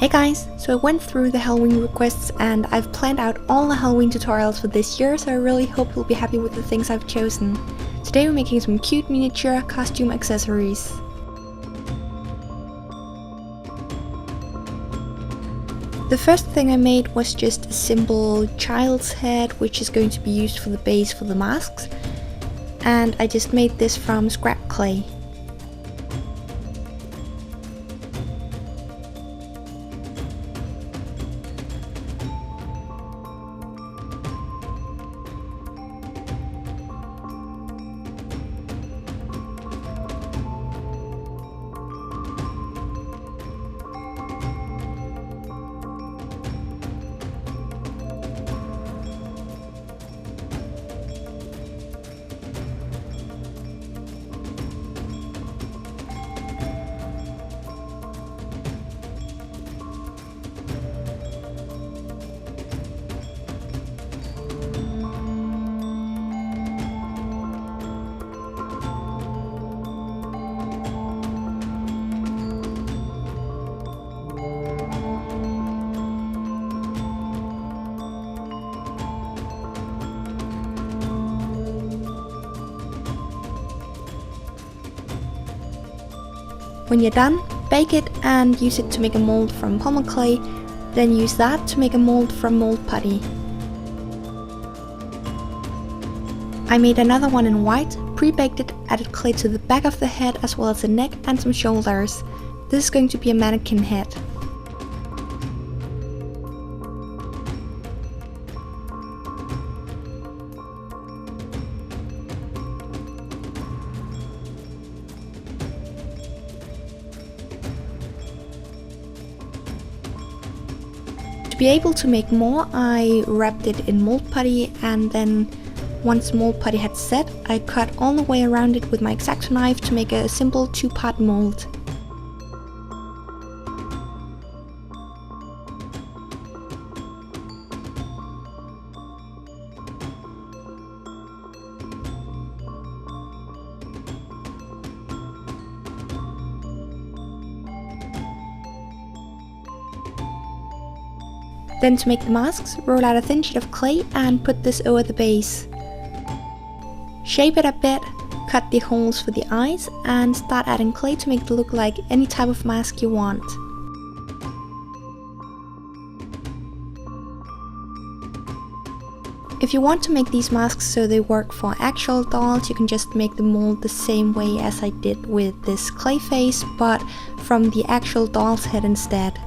Hey guys, so I went through the Halloween requests and I've planned out all the Halloween tutorials for this year, so I really hope you'll be happy with the things I've chosen. Today we're making some cute miniature costume accessories. The first thing I made was just a simple child's head, which is going to be used for the base for the masks. And I just made this from scrap clay. When you're done, bake it and use it to make a mold from polymer clay, then use that to make a mold from mold putty. I made another one in white, pre-baked it, added clay to the back of the head as well as the neck and some shoulders. This is going to be a mannequin head. To be able to make more, I wrapped it in mold putty, and then once mold putty had set, I cut all the way around it with my X-Acto knife to make a simple two-part mold. Then to make the masks, roll out a thin sheet of clay and put this over the base. Shape it a bit, cut the holes for the eyes, and start adding clay to make it look like any type of mask you want. If you want to make these masks so they work for actual dolls, you can just make the mold the same way as I did with this clay face, but from the actual doll's head instead.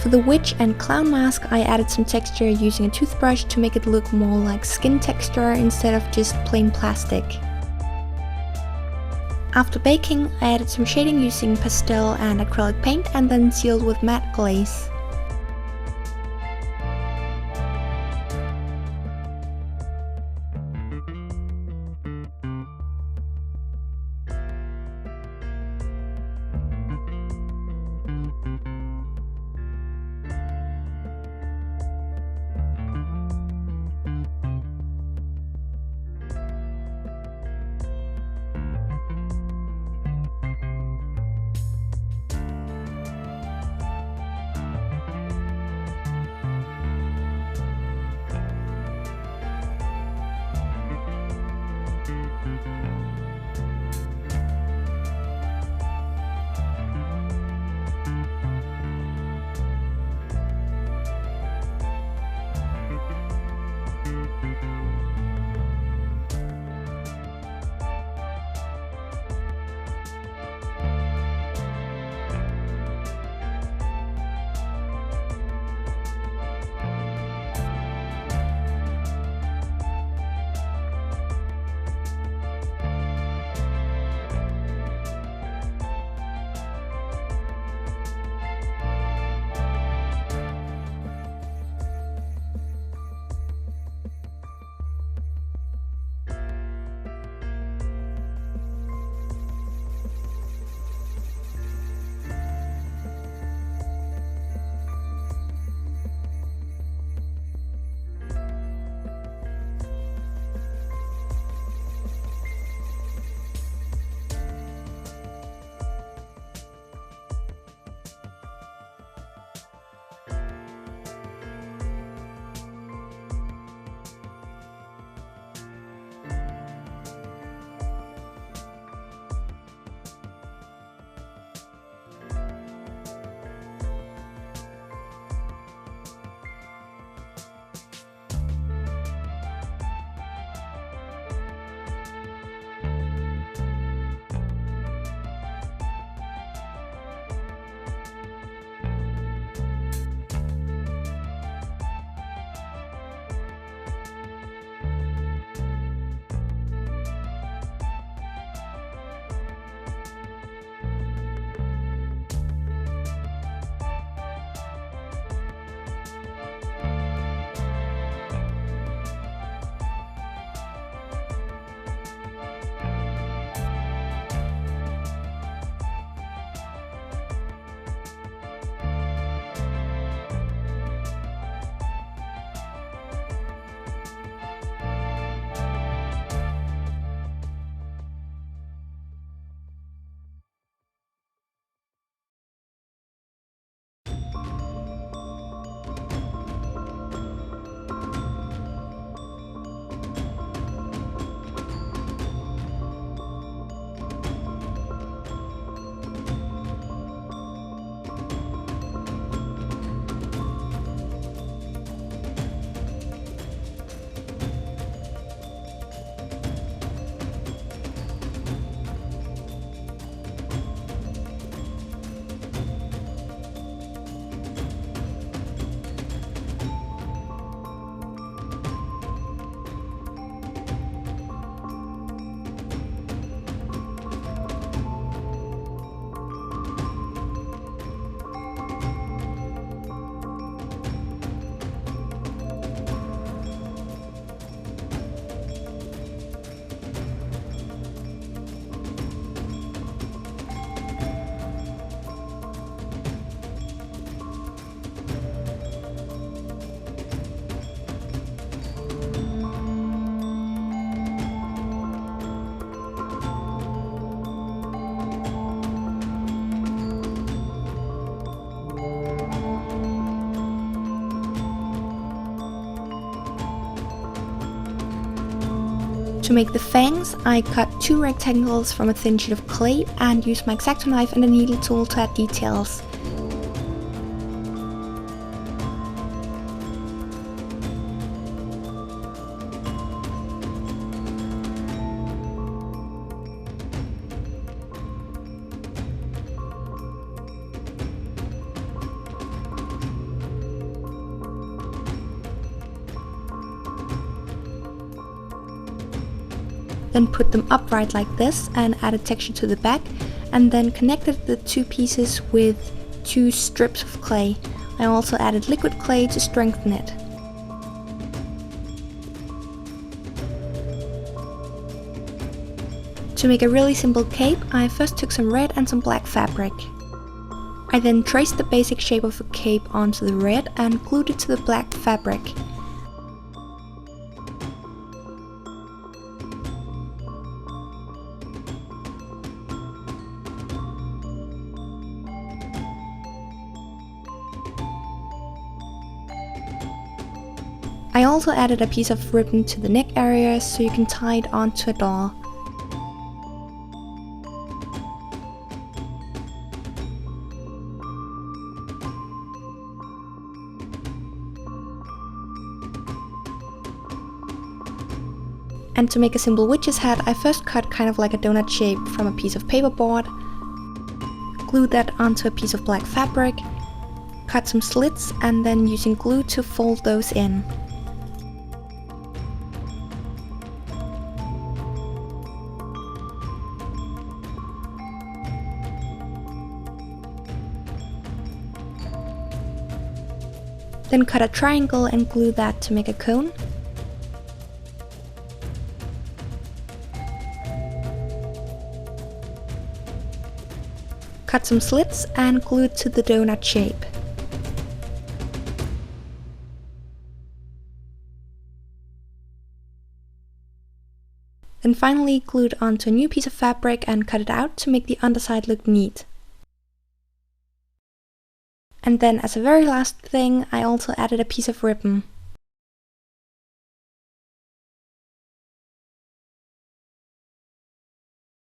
For the witch and clown mask, I added some texture using a toothbrush to make it look more like skin texture instead of just plain plastic. After baking, I added some shading using pastel and acrylic paint and then sealed with matte glaze. To make the fangs, I cut 2 rectangles from a thin sheet of clay and used my X-Acto knife and a needle tool to add details. Then put them upright like this and added texture to the back, and then connected the two pieces with 2 strips of clay. I also added liquid clay to strengthen it. To make a really simple cape, I first took some red and some black fabric. I then traced the basic shape of the cape onto the red and glued it to the black fabric. I also added a piece of ribbon to the neck area so you can tie it onto a doll. And to make a simple witch's hat, I first cut kind of like a donut shape from a piece of paperboard, glued that onto a piece of black fabric, cut some slits, and then using glue to fold those in. Then cut a triangle and glue that to make a cone. Cut some slits and glue it to the donut shape. Then finally glued onto a new piece of fabric and cut it out to make the underside look neat. And then as a very last thing, I also added a piece of ribbon.